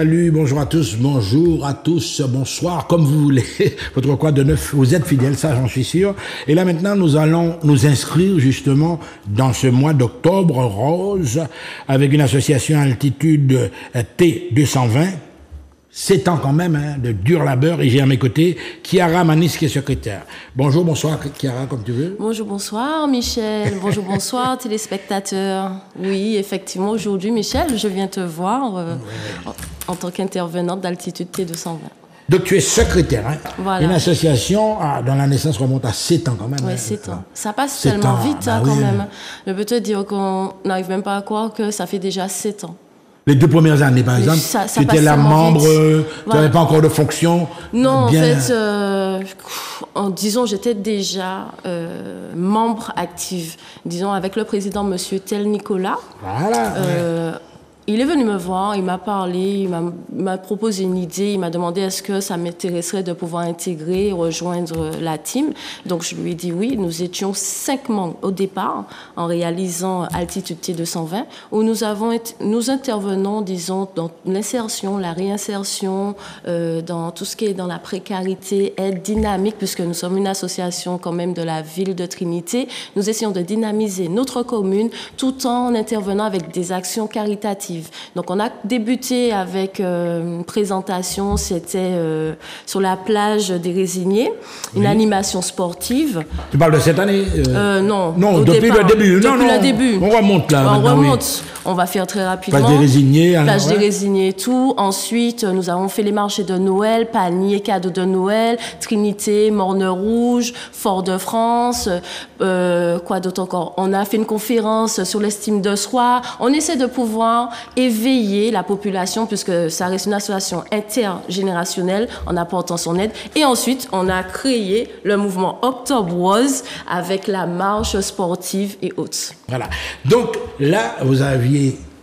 Salut, bonjour à tous, bonsoir, comme vous voulez. Votre quoi de neuf, vous êtes fidèles, ça j'en suis sûr. Et là maintenant, nous allons nous inscrire justement dans ce mois d'octobre rose avec une association Altitude T220. 7 ans quand même, hein, de dur labeur, et j'ai à mes côtés Chiara Manis qui est secrétaire. Bonjour, bonsoir Chiara, comme tu veux. Bonjour, bonsoir Michel. Bonjour, bonsoir téléspectateurs. Oui, effectivement, aujourd'hui Michel, je viens te voir en tant qu'intervenante d'Altitude T220. Donc tu es secrétaire, hein? Voilà. Une association dont la naissance remonte à 7 ans quand même. Oui, hein, 7 ans. Ça passe tellement vite bah quand oui. même. Je peux te dire qu'on n'arrive même pas à croire que ça fait déjà 7 ans. Les 2 premières années, par exemple, tu étais là membre, tu n'avais pas encore de fonction. Non, bien... en fait, disons, j'étais déjà membre active. Disons, avec le président, Monsieur Tel Nicolas. Voilà. Il est venu me voir, il m'a parlé, il m'a proposé une idée, il m'a demandé est-ce que ça m'intéresserait de pouvoir intégrer, rejoindre la team. Donc je lui ai dit oui. Nous étions 5 membres au départ en réalisant Altitude T220 où nous intervenons, disons, dans l'insertion, la réinsertion, dans tout ce qui est dans la précarité, aide dynamique, puisque nous sommes une association quand même de la ville de Trinité. Nous essayons de dynamiser notre commune tout en intervenant avec des actions caritatives. Donc, on a débuté avec une présentation, c'était sur la plage des Résignés, une animation sportive. Tu parles de cette année Non, non, depuis le début. Depuis le début. On remonte là. On remonte. Oui. On va faire très rapidement. Plage des Résignés. Plage des Résignés et tout. Ensuite, nous avons fait les marchés de Noël, panier, cadeaux de Noël, Trinité, Morne-Rouge, Fort-de-France. Quoi d'autre encore? On a fait une conférence sur l'estime de soi. On essaie de pouvoir éveiller la population puisque ça reste une association intergénérationnelle en apportant son aide. Et ensuite, on a créé le mouvement Octobre Rose avec la marche sportive et autres. Voilà. Donc là, vous aviez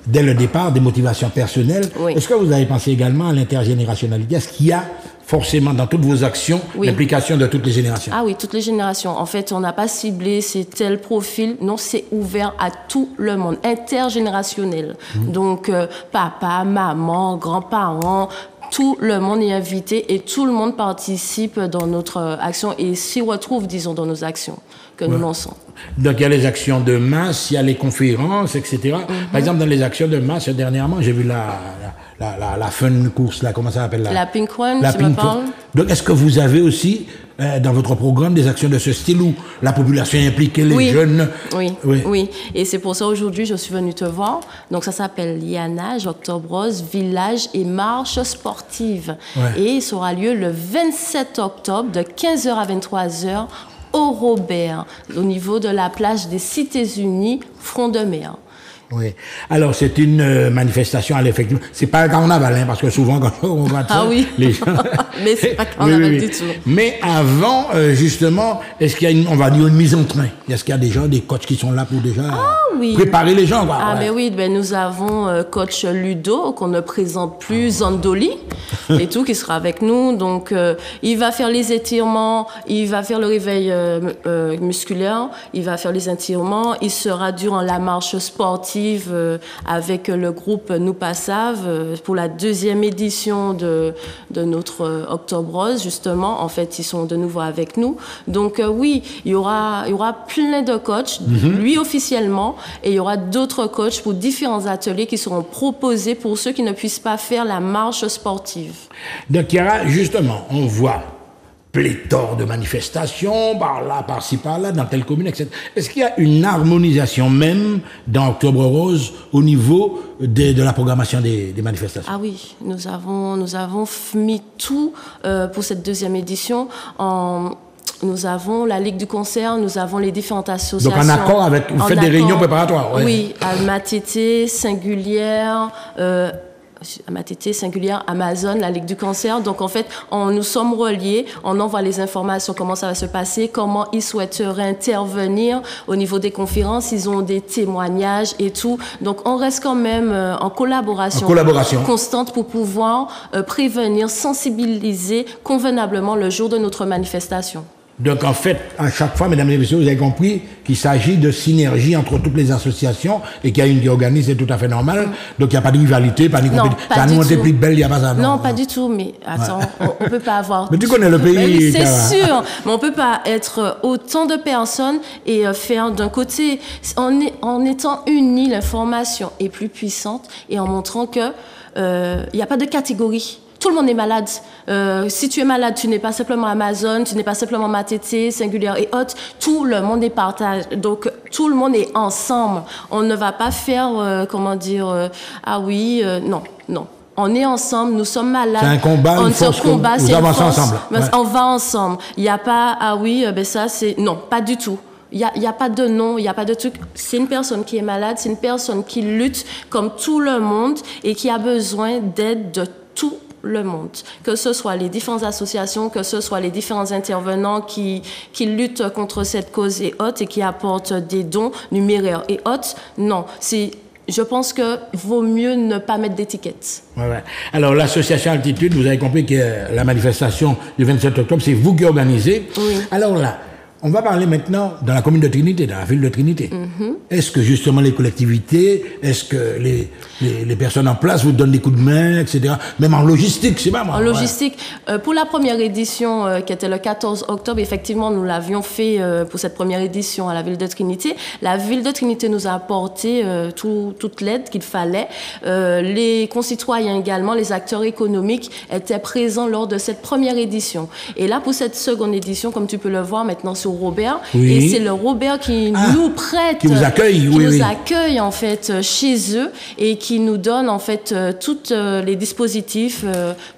dès le départ des motivations personnelles. Oui. Est-ce que vous avez pensé également à l'intergénérationnalité? Est-ce qu'il y a forcément dans toutes vos actions l'implication de toutes les générations? Ah oui, toutes les générations. En fait, on n'a pas ciblé c'est tel profil. Non, c'est ouvert à tout le monde, intergénérationnel. Donc, papa, maman, grands-parents, tout le monde est invité et tout le monde participe dans notre action et s'y retrouve, disons, dans nos actions que nous lançons. Donc, il y a les actions de masse, il y a les conférences, etc. Par exemple, dans les actions de masse, dernièrement, j'ai vu la fun course, là, comment ça s'appelle? La Pink Run, tu me parles? Donc, est-ce que vous avez aussi, dans votre programme, des actions de ce style où la population est impliquée, les jeunes? Oui. Et c'est pour ça, aujourd'hui, je suis venue te voir. Donc, ça s'appelle Lianage, Octobre Rose, Village et Marche Sportive. Ouais. Et ça aura lieu le 27 octobre, de 15h à 23h, au Robert, au niveau de la plage des Cités-Unies, front de mer. Oui. Alors, c'est une manifestation à l'effectivement. C'est pas un carnaval, hein, parce que souvent, quand on voit ça, les gens... Mais c'est pas carnaval du tout. Mais avant, justement, est-ce qu'il y a on va dire une mise en train? Est-ce qu'il y a déjà des coachs qui sont là pour déjà préparer les gens, quoi? Ah, mais oui, nous avons coach Ludo, qu'on ne présente plus, Zandoli, et tout, qui sera avec nous. Donc, il va faire les étirements, il va faire le réveil musculaire, il va faire les étirements, il sera durant la marche sportive avec le groupe Nous Passave pour la 2e édition de notre Octobre Rose, justement. En fait, ils sont de nouveau avec nous. Donc oui, il y aura plein de coachs, lui officiellement, et il y aura d'autres coachs pour différents ateliers qui seront proposés pour ceux qui ne puissent pas faire la marche sportive. Donc Chiara, justement, on voit pléthore de manifestations, par là, par-ci, par-là, dans telle commune, etc. Est-ce qu'il y a une harmonisation même dans Octobre Rose au niveau de la programmation des manifestations? Ah oui, nous avons mis tout pour cette 2e édition Nous avons la Ligue du Concert, nous avons les différentes associations. Donc en accord avec, vous faites des réunions préparatoires? Oui, Alma TT, Singulière, Amazon, la Ligue du Cancer. Donc, en fait, nous sommes reliés. On envoie les informations, comment ça va se passer, comment ils souhaiteraient intervenir au niveau des conférences. Ils ont des témoignages et tout. Donc, on reste quand même en collaboration constante pour pouvoir prévenir, sensibiliser convenablement le jour de notre manifestation. Donc en fait, à chaque fois, mesdames et messieurs, vous avez compris qu'il s'agit de synergie entre toutes les associations et qu'il y a une qui organise, c'est tout à fait normal. Donc il n'y a pas de rivalité, pas de compétition. Ça nous est plus belle, il n'y a pas ça. Non, pas du tout. Mais attends, on ne peut pas avoir... Mais tu connais le pays. Oui, c'est sûr. Mais on ne peut pas être autant de personnes et faire d'un côté, en étant unis, l'information est plus puissante et en montrant que il n'y a pas de catégorie. Tout le monde est malade. Si tu es malade, tu n'es pas simplement Amazon, tu n'es pas simplement Matete, Singulière et autres. Tout le monde est partagé. Donc, tout le monde est ensemble. On ne va pas faire, non. On est ensemble, nous sommes malades. C'est un combat, on une force, nous avançons ensemble. Ouais. On va ensemble. Il n'y a pas, ça c'est... Non, pas du tout. Il y a pas de nom, il n'y a pas de truc. C'est une personne qui est malade, c'est une personne qui lutte comme tout le monde et qui a besoin d'aide de tout le monde, que ce soit les différentes associations, que ce soit les différents intervenants qui luttent contre cette cause et autres et qui apportent des dons numéraires et autres. Non, je pense que vaut mieux ne pas mettre d'étiquette. Ouais. Alors, l'association Altitude, vous avez compris que la manifestation du 27 octobre, c'est vous qui organisez. Oui. Alors là, on va parler maintenant dans la commune de Trinité, dans la ville de Trinité. Est-ce que justement les collectivités, est-ce que les personnes en place vous donnent des coups de main, etc. Même en logistique, c'est pas moi. En logistique, pour la première édition qui était le 14 octobre, effectivement, nous l'avions fait pour cette première édition à la ville de Trinité. La ville de Trinité nous a apporté toute l'aide qu'il fallait. Les concitoyens également, les acteurs économiques étaient présents lors de cette première édition. Et là, pour cette seconde édition, comme tu peux le voir maintenant sur Robert, et c'est le Robert qui nous prête, qui nous accueille, accueille en fait chez eux et qui nous donne en fait tous les dispositifs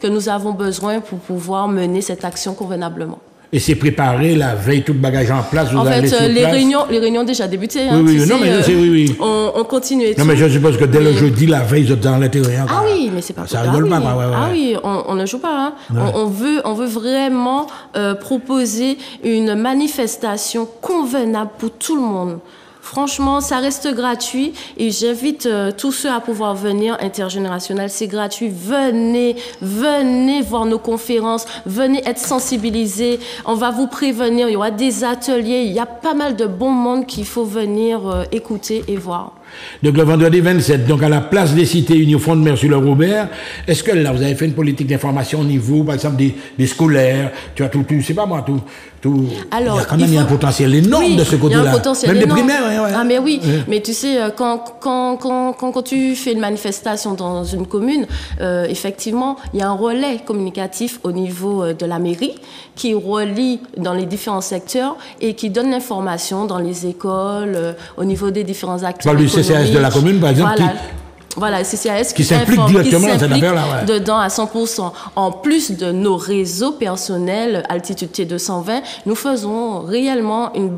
que nous avons besoin pour pouvoir mener cette action convenablement. Et c'est préparé la veille, tout bagage en place. Vous en allez fait, sur les place. réunions déjà débutées. Hein, oui, non, mais je sais, oui. On continue. Et non, mais je suppose que dès le jeudi, la veille, vous êtes dans l'intérieur. Ah oui, mais c'est pas ça rigole pas, ouais. Ouais. Ah oui, on ne joue pas. Hein. Ouais. On veut vraiment proposer une manifestation convenable pour tout le monde. Franchement, ça reste gratuit et j'invite tous ceux à pouvoir venir, intergénérationnel, c'est gratuit. Venez voir nos conférences, venez être sensibilisés. On va vous prévenir, il y aura des ateliers, il y a pas mal de bon monde qu'il faut venir écouter et voir. Donc le vendredi 27, donc à la place des cités unies au fond de mer sur le Robert, est-ce que là vous avez fait une politique d'information au niveau, par exemple, des scolaires, tu vois, tout, c'est pas moi, tout. Alors, il y a quand même un potentiel énorme de ce côté-là. Il y a un potentiel même énorme. Des primaires, ouais. Ah mais oui, mais tu sais, quand tu fais une manifestation dans une commune, effectivement, il y a un relais communicatif au niveau de la mairie qui relie dans les différents secteurs et qui donne l'information dans les écoles, au niveau des différents acteurs. Du CCAS de la commune, par exemple, voilà, CCAS qui s'implique directement dans cette affaire-là. Dedans à 100%. En plus de nos réseaux personnels, Altitude T220, nous faisons réellement une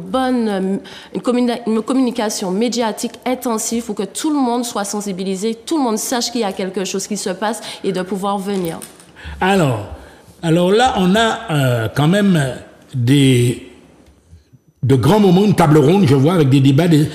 communication médiatique intensive pour que tout le monde soit sensibilisé, tout le monde sache qu'il y a quelque chose qui se passe et de pouvoir venir. Alors là, on a quand même de grands moments, une table ronde, je vois, avec des débats des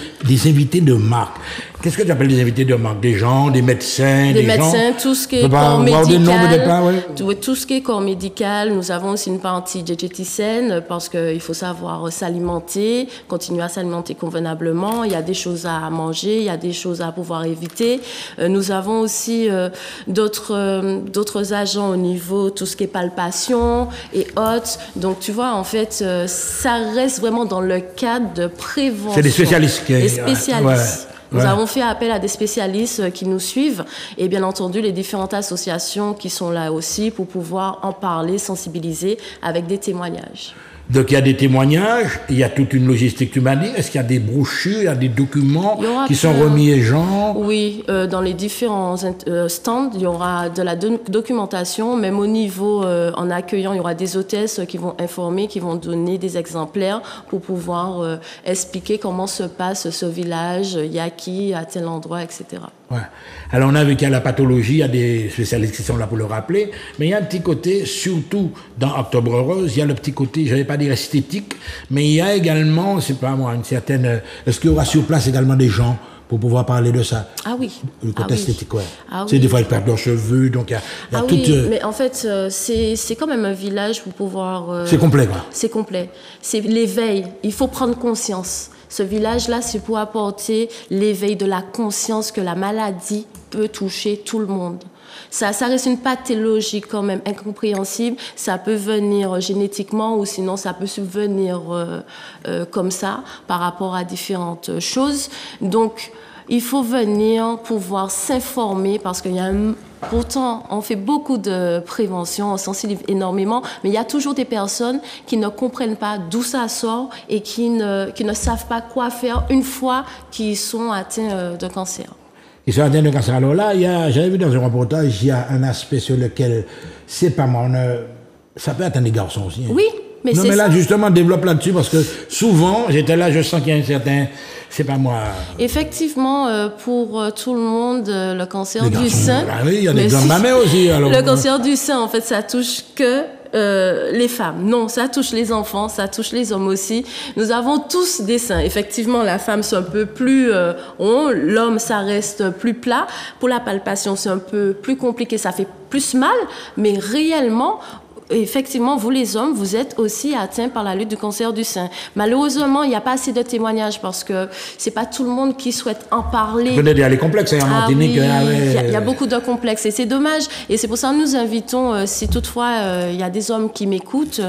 invités de marque. Qu'est-ce que tu appelles des invités de marque? Des gens, des médecins, des médecins, tout ce qui est corps médical. Tout ce qui est corps médical. Nous avons aussi une partie diététicienne parce qu'il faut savoir s'alimenter, continuer à s'alimenter convenablement. Il y a des choses à manger, il y a des choses à pouvoir éviter. Nous avons aussi d'autres agents au niveau tout ce qui est palpation et autres. Donc tu vois, en fait, ça reste vraiment dans le cadre de prévention. C'est des spécialistes. Des spécialistes. Nous avons fait appel à des spécialistes qui nous suivent et bien entendu les différentes associations qui sont là aussi pour pouvoir en parler, sensibiliser avec des témoignages. Donc il y a des témoignages, il y a toute une logistique, tu m'as dit. Est-ce qu'il y a des brochures, il y a des documents qui sont remis aux gens? Oui, dans les différents stands, il y aura de la documentation, même au niveau, en accueillant, il y aura des hôtesses qui vont informer, qui vont donner des exemplaires pour pouvoir expliquer comment se passe ce village, il y a qui, à tel endroit, etc. Ouais. Alors on a vu qu'il y a la pathologie, il y a des spécialistes qui sont là pour le rappeler, mais il y a un petit côté, surtout dans Octobre Rose, il y a le petit côté, je ne vais pas dire esthétique, mais il y a également, c'est pas moi, une certaine... Est-ce qu'il y aura sur place également des gens pour pouvoir parler de ça. Ah oui. Le côté esthétique, ouais. Ah C'est oui. des fois ils perdent leurs cheveux, donc il y a toute... Oui, mais en fait, c'est quand même un village pour pouvoir... c'est complet, quoi. C'est complet. C'est l'éveil. Il faut prendre conscience. Ce village-là, c'est pour apporter l'éveil de la conscience que la maladie peut toucher tout le monde. Ça reste une pathologie quand même incompréhensible. Ça peut venir génétiquement ou sinon ça peut subvenir comme ça par rapport à différentes choses. Donc, il faut venir pouvoir s'informer parce qu'il y a pourtant, on fait beaucoup de prévention, on sensibilise énormément, mais il y a toujours des personnes qui ne comprennent pas d'où ça sort et qui ne savent pas quoi faire une fois qu'ils sont atteints de cancer. Ils sont atteints de cancer. Alors là, j'avais vu dans un reportage, il y a un aspect sur lequel, c'est pas moi, ça peut atteindre les garçons aussi. Hein. Oui, mais c'est ça. Non, mais là, justement, développe là-dessus, parce que souvent, j'étais là, je sens qu'il y a un certain... C'est pas moi. Effectivement, pour tout le monde, le cancer les du garçons, sein... Bah oui, il y a des grandes mamelles aussi. Alors, le cancer du sein, en fait, ça touche que... les femmes. Non, ça touche les enfants, ça touche les hommes aussi. Nous avons tous des seins. Effectivement, la femme, c'est un peu plus rond. L'homme, ça reste plus plat. Pour la palpation, c'est un peu plus compliqué. Ça fait plus mal, mais réellement... Effectivement, vous les hommes, vous êtes aussi atteints par la lutte du cancer du sein. Malheureusement, il n'y a pas assez de témoignages parce que c'est pas tout le monde qui souhaite en parler. Peut-être il y a les complexes, en Martinique. Il y a beaucoup de complexes et c'est dommage. Et c'est pour ça que nous invitons, si toutefois il y a des hommes qui m'écoutent,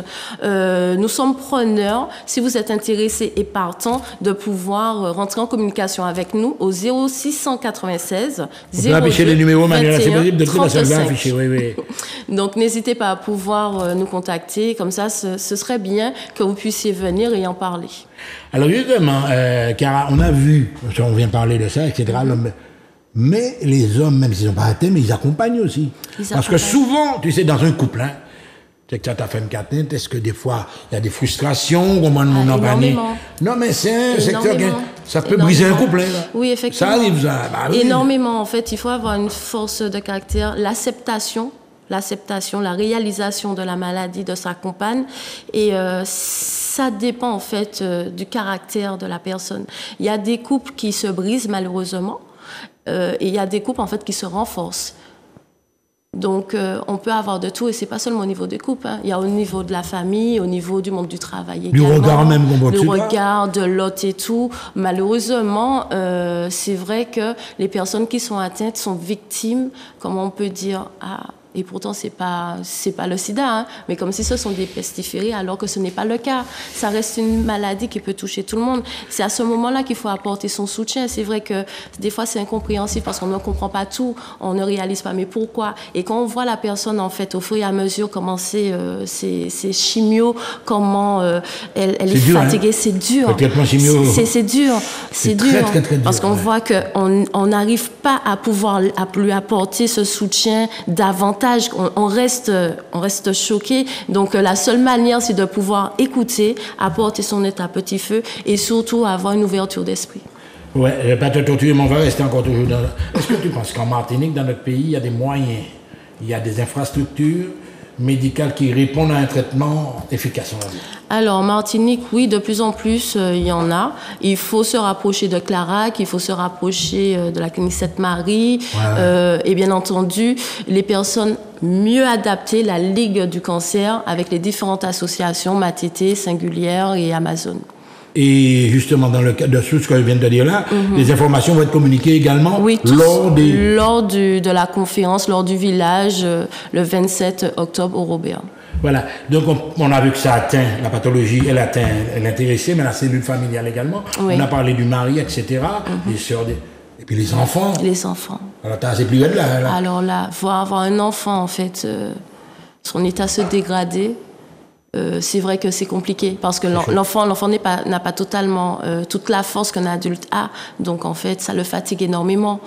nous sommes preneurs, si vous êtes intéressés et partants, de pouvoir rentrer en communication avec nous au 0696 02 afficher les numéros, Manuela, c'est possible de 35. afficher, oui. Donc n'hésitez pas à pouvoir nous contacter, comme ça ce serait bien que vous puissiez venir et en parler. Alors justement, car on a vu, on vient parler de ça, etc., mais les hommes, même s'ils n'ont pas atteint, mais ils accompagnent aussi. Parce que souvent, tu sais, dans un couple, hein, tu sais que tu as ta femme qui atteint, est-ce que des fois, il y a des frustrations, comment on en parle? Non, mais c'est un secteur qui, ça peut briser un couple. Hein, oui, effectivement. Ça arrive, ça. Bah, oui. Énormément, en fait, il faut avoir une force de caractère, l'acceptation, la réalisation de la maladie de sa compagne. Et ça dépend en fait du caractère de la personne. Il y a des couples qui se brisent malheureusement et il y a des couples en fait qui se renforcent. Donc on peut avoir de tout et c'est pas seulement au niveau des couples. Hein. Il y a au niveau de la famille, au niveau du monde du travail également. Du regard même qu'on voit le regard de l'autre et tout. Malheureusement, c'est vrai que les personnes qui sont atteintes sont victimes, comment on peut dire, et pourtant, c'est pas le sida, hein, mais comme si ce sont des pestiférés, alors que ce n'est pas le cas. Ça reste une maladie qui peut toucher tout le monde. C'est à ce moment-là qu'il faut apporter son soutien. C'est vrai que des fois, c'est incompréhensible parce qu'on ne comprend pas tout, on ne réalise pas, mais pourquoi? Et quand on voit la personne, en fait, au fur et à mesure, comment c'est chimio, comment elle est fatiguée, hein. C'est dur. C'est dur. C'est dur. Très, très dur. Parce qu'on voit qu'on n'arrive pas à pouvoir lui apporter ce soutien davantage. On reste choqué. Donc, la seule manière, c'est de pouvoir écouter, apporter son aide à petit feu et surtout avoir une ouverture d'esprit. Ouais, je ne vais pas te torturer, mais on va rester encore toujours dans... Est-ce que tu penses qu'en Martinique, dans notre pays, il y a des moyens, il y a des infrastructures médicales qui répondent à un traitement efficace, on va dire? Alors, en Martinique, oui, de plus en plus, il y en a. Il faut se rapprocher de Clarac, il faut se rapprocher de la clinique Sainte-Marie. Ouais. Et bien entendu, les personnes mieux adaptées, la Ligue du cancer, avec les différentes associations, Matete, Singulière et Amazon. Et justement, dans le cas de tout ce que je viens de dire là, les informations vont être communiquées également lors de la conférence, lors du village, le 27 octobre au Robert. Voilà, donc on a vu que ça atteint, la pathologie, elle atteint l'intéressé, mais la cellule familiale également. Oui. On a parlé du mari, etc., des sœurs, et puis les enfants. Les enfants. Alors, t'as assez plus là. Alors là, avoir un enfant, en fait, son état se dégrader, c'est vrai que c'est compliqué, parce que l'enfant n'a pas totalement toute la force qu'un adulte a, donc en fait, ça le fatigue énormément.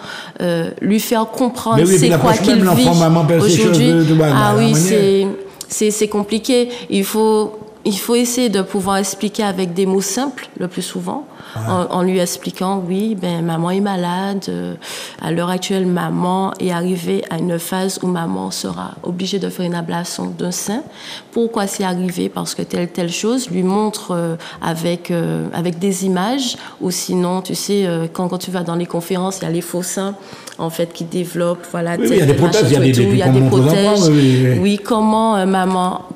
Lui faire comprendre c'est quoi qu'il vit aujourd'hui. Ah oui, c'est compliqué. Il faut il faut essayer de pouvoir expliquer avec des mots simples, le plus souvent, en lui expliquant, oui, ben, maman est malade. À l'heure actuelle, maman est arrivée à une phase où maman sera obligée de faire une ablation d'un sein. Pourquoi c'est arrivé? Parce que telle chose, lui montre avec des images, ou sinon, tu sais, quand tu vas dans les conférences, il y a les faux seins, en fait, qui développent, voilà, oui, il y a des prothèses, il y a des protèges. Oui, comment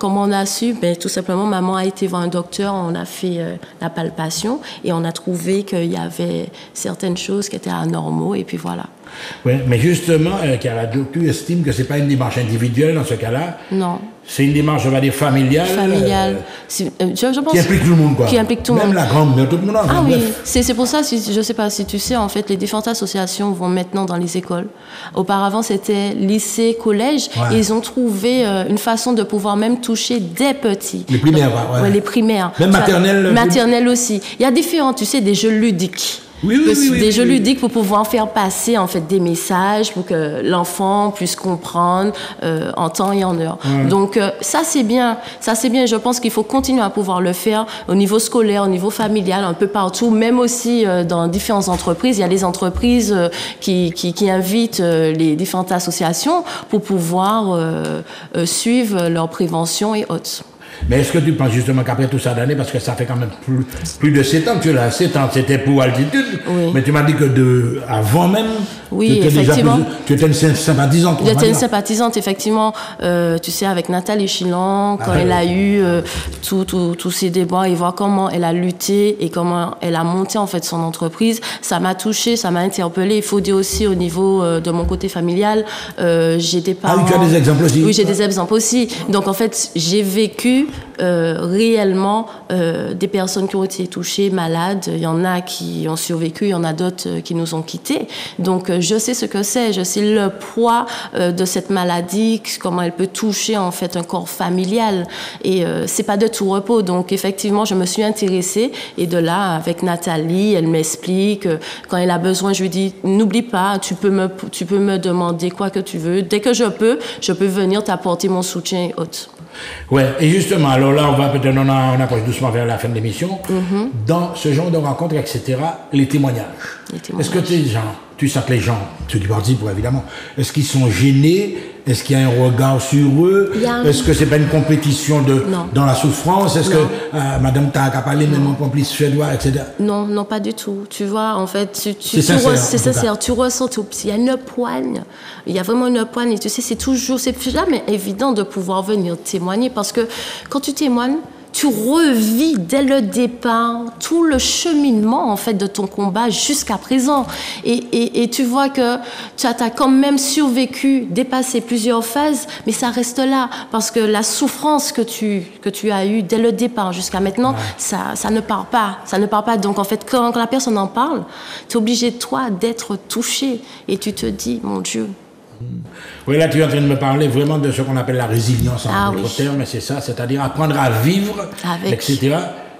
on a su? Ben, tout simplement, maman a été voir un docteur, on a fait la palpation et on a trouvé qu'il y avait certaines choses qui étaient anormaux, et puis voilà. Oui, mais justement, Chiara, tu estimes que ce n'est pas une démarche individuelle dans ce cas-là? Non. C'est une démarche, on va dire, familiale. Familiale. Je pense qui implique tout le monde, quoi. Qui implique tout le monde. Même la grand-mère, tout le monde. Ah oui, c'est pour ça, je ne sais pas si tu sais, en fait, les différentes associations vont maintenant dans les écoles. Auparavant, c'était lycée, collège. Et ils ont trouvé une façon de pouvoir même toucher des petits. Les primaires, ouais, les primaires. Même maternelle. Maternelle aussi. Il y a différents, tu sais, des jeux ludiques. Des jeux ludiques pour pouvoir faire passer en fait des messages pour que l'enfant puisse comprendre en temps et en heure. Donc ça c'est bien, Je pense qu'il faut continuer à pouvoir le faire au niveau scolaire, au niveau familial, un peu partout, même aussi dans différentes entreprises. Il y a des entreprises qui invitent les différentes associations pour pouvoir suivre leur prévention et autres. Mais est-ce que tu penses justement qu'après tout ça d'années, parce que ça fait quand même plus de 7 ans, tu es là, 7 ans c'était pour altitude, mais tu m'as dit que avant même, effectivement. Tu étais une sympathisante. J'étais une sympathisante, effectivement, tu sais, avec Nathalie Chilan, quand elle a eu tous ces débats, et voir comment elle a lutté et comment elle a monté en fait son entreprise, ça m'a touchée, ça m'a interpellée. Il faut dire aussi au niveau de mon côté familial, j'étais pas... Ah oui, tu as des exemples aussi? Oui, j'ai des exemples aussi. Donc en fait, j'ai vécu réellement des personnes qui ont été touchées, malades. Il y en a qui ont survécu, il y en a d'autres qui nous ont quittés. Donc je sais ce que c'est, je sais le poids de cette maladie, comment elle peut toucher en fait un corps familial. Et c'est pas de tout repos. Donc effectivement, je me suis intéressée, et de là, avec Nathalie, elle m'explique. Quand elle a besoin, je lui dis, n'oublie pas, tu peux me demander quoi que tu veux. Dès que je peux venir t'apporter mon soutien et autres. Ouais, et justement, alors là, on approche doucement vers la fin de l'émission. Dans ce genre de rencontres, etc., les témoignages. Est-ce que tu sens que les gens, ceux du parti pour évidemment, est-ce qu'ils sont gênés? Est-ce qu'il y a un regard sur eux? Est-ce que c'est pas une compétition dans la souffrance? Est-ce que Madame Taak a parlé, même en complice suédois, etc.? Non, pas du tout. Tu vois, en fait, c'est sincère. Tu ressens, il y a une poigne. Il y a vraiment une poigne. Et tu sais, c'est jamais évident de pouvoir venir témoigner, parce que quand tu témoignes, tu revis dès le départ tout le cheminement en fait de ton combat jusqu'à présent, et tu vois que tu as quand même survécu, dépassé plusieurs phases, mais ça reste là parce que la souffrance que tu as eue dès le départ jusqu'à maintenant, ça ne part pas. Donc en fait, quand la personne en parle, tu es obligé toi d'être touché, et tu te dis, mon Dieu. Oui, là, tu es en train de me parler vraiment de ce qu'on appelle la résilience en d'autres termes, c'est ça, c'est-à-dire apprendre à vivre, etc.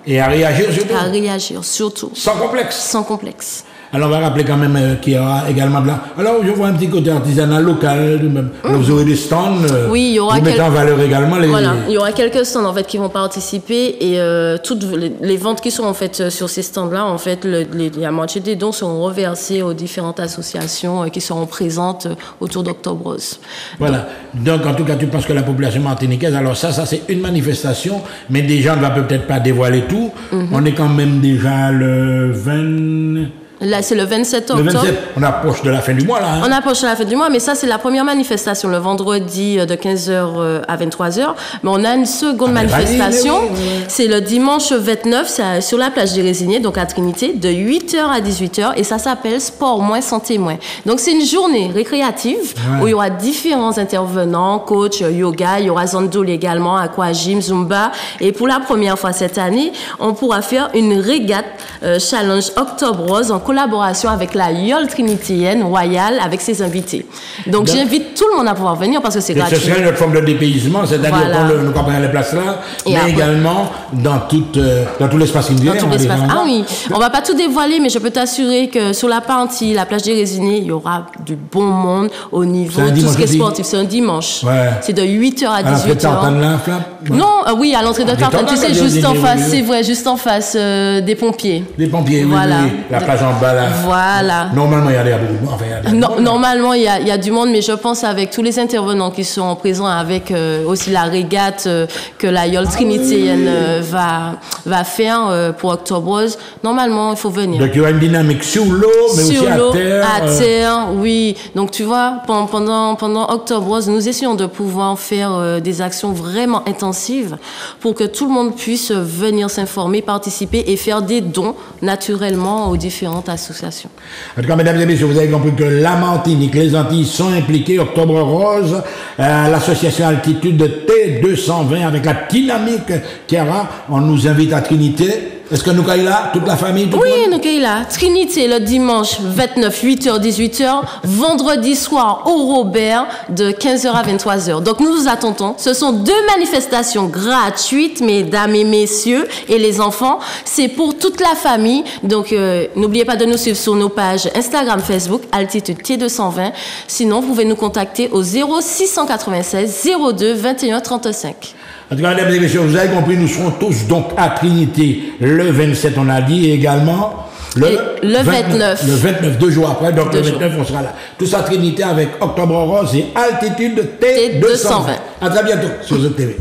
Et à réagir surtout. À réagir surtout. Sans complexe. Sans complexe. Alors, on va rappeler quand même qu'il y aura également de là. Alors, je vois un petit côté artisanal local. Alors, vous aurez des stands. Oui, il y aura en valeur également les... Voilà, il y aura quelques stands en fait qui vont participer, et toutes les ventes qui sont en fait sur ces stands-là, en fait, la moitié des dons seront reversés aux différentes associations qui seront présentes autour d'Octobre Rose. Voilà. Donc, en tout cas, tu penses que la population martiniquaise, alors ça c'est une manifestation, mais déjà, on ne va peut-être pas dévoiler tout. On est quand même déjà le 20... Là, c'est le 27 octobre. Le 27, on approche de la fin du mois, là. Hein? On approche de la fin du mois, mais ça, c'est la première manifestation, le vendredi de 15h à 23h. Mais on a une seconde manifestation. C'est le dimanche 29, c'est sur la plage des Résignés, donc à Trinité, de 8h à 18h. Et ça s'appelle Sport moins, santé moins. Donc, c'est une journée récréative où il y aura différents intervenants, coach, yoga, il y aura Zandol également, aquagym, zumba. Et pour la première fois cette année, on pourra faire une régate challenge Octobre Rose en collaboration avec la YOL Trinitéenne Royale avec ses invités. Donc j'invite tout le monde à pouvoir venir parce que c'est gratuit. Ce serait notre forme de dépaysement, c'est-à-dire qu'on nous comprend les places là, mais après, également dans tout l'espace indien. Ah oui, on va pas tout dévoiler, mais je peux t'assurer que sur la partie, la plage des Résinés, il y aura du bon monde au niveau de tout ce qui est sportif. C'est un dimanche. Ouais. C'est de 8h à 18h. Non, oui, à l'entrée de Tartane, tu sais, juste en face, c'est vrai, juste en face des pompiers. Des pompiers, voilà. Oui. La plage en bas là. Voilà. Normalement, il y a beaucoup de monde. Enfin, normalement, il y a du monde, mais je pense avec tous les intervenants qui sont présents, avec aussi la régate que la YOL Trinitéenne va faire pour Octobre Rose, normalement, il faut venir. Donc, il y aura une dynamique sur l'eau, mais aussi à terre. À terre, oui. Donc, tu vois, pendant Octobre Rose, nous essayons de pouvoir faire des actions vraiment intensives pour que tout le monde puisse venir s'informer, participer et faire des dons naturellement aux différentes associations. En tout cas, mesdames et messieurs, vous avez compris que la Martinique, les Antilles sont impliquées. Octobre Rose, l'association Altitude de T220 avec la dynamique Chiara, on nous invite à Trinité. Est-ce que nous sommes là, toute la famille? Oui, nous sommes là. Trinité, le dimanche 29, 8h, 18h. Vendredi soir au Robert, de 15h à 23h. Donc, nous vous attendons. Ce sont 2 manifestations gratuites, mesdames et messieurs, et les enfants. C'est pour toute la famille. Donc, n'oubliez pas de nous suivre sur nos pages Instagram, Facebook, Altitude T220. Sinon, vous pouvez nous contacter au 0696 02 21 35. En tout cas, mesdames et messieurs, vous avez compris, nous serons tous donc à Trinité le 27, on a dit, et également le 29. Le 29, 2 jours après, donc le 29, on sera là. Tous à Trinité avec Octobre Rose et Altitude T220. À très bientôt sur ZTV.